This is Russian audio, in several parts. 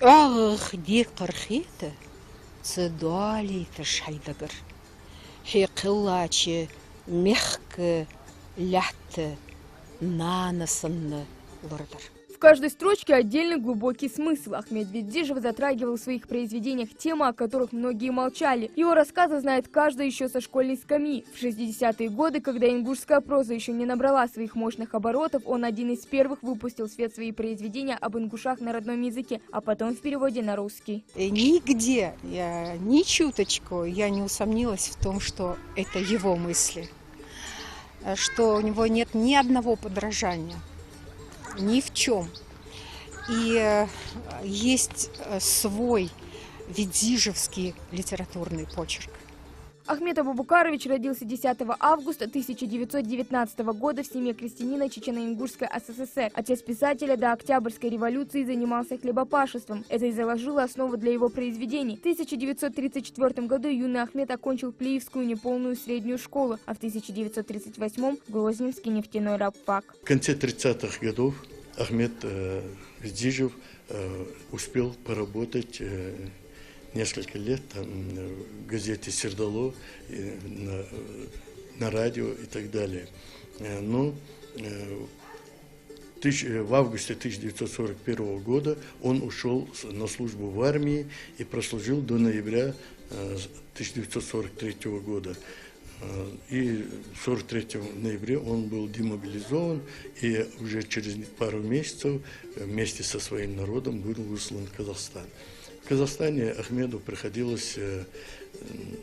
Ах, ди кархита, цедали ташайдагар. Хикылачи, мягко, лятте, нанасанна лордар. В каждой строчке отдельный глубокий смысл. Ахмед Ведижев затрагивал в своих произведениях темы, о которых многие молчали. Его рассказы знает каждый еще со школьной скамьи. В 60-е годы, когда ингушская проза еще не набрала своих мощных оборотов, он один из первых выпустил в свет свои произведения об ингушах на родном языке, а потом в переводе на русский. Нигде, ни чуточку я не усомнилась в том, что это его мысли, что у него нет ни одного подражания. Ни в чем. И есть свой ведижевский литературный почерк. Ахмед Абубакарович родился 10 августа 1919 года в семье крестьянина Чечено-Ингушской СССР. Отец писателя до Октябрьской революции занимался хлебопашеством. Это и заложило основу для его произведений. В 1934 году юный Ахмед окончил Плиевскую неполную среднюю школу, а в 1938 Грозненский нефтяной рабфак. В конце 30-х годов Ахмед Ведижев успел поработать несколько лет там, в газете «Сердало», на радио и так далее. Но в августе 1941 года он ушел на службу в армии и прослужил до ноября 1943 года. И 43 ноября он был демобилизован и уже через пару месяцев вместе со своим народом был выслан в Казахстан. В Казахстане Ахмеду приходилось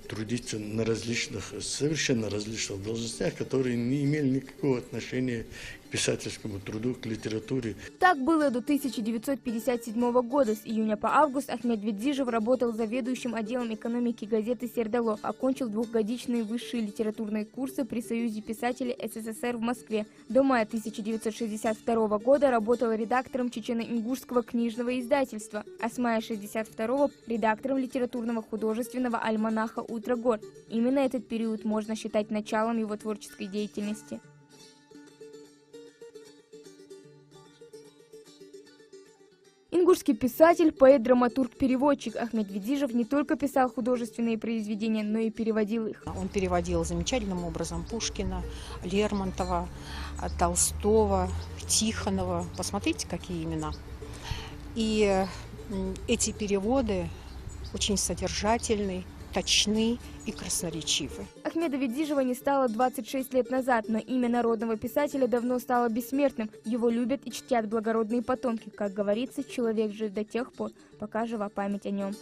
трудиться на совершенно различных должностях, которые не имели никакого отношения к писательскому труду, к литературе. Так было до 1957 года. С июня по август Ахмед Ведижев работал заведующим отделом экономики газеты «Сердало». Окончил двухгодичные высшие литературные курсы при Союзе писателей СССР в Москве. До мая 1962 года работал редактором Чечено-Ингушского книжного издательства, а с мая 1962 редактором литературного художественного альманаха «Утро гор». Именно этот период можно считать началом его творческой деятельности. Ингушский писатель, поэт, драматург, переводчик Ахмед Ведижев не только писал художественные произведения, но и переводил их. Он переводил замечательным образом Пушкина, Лермонтова, Толстого, Тихонова. Посмотрите, какие имена. И эти переводы очень содержательны, точны и красноречивы. Ахмеда Ведижева не стало 26 лет назад, но имя народного писателя давно стало бессмертным. Его любят и чтят благородные потомки. Как говорится, человек жив до тех пор, пока жива память о нем.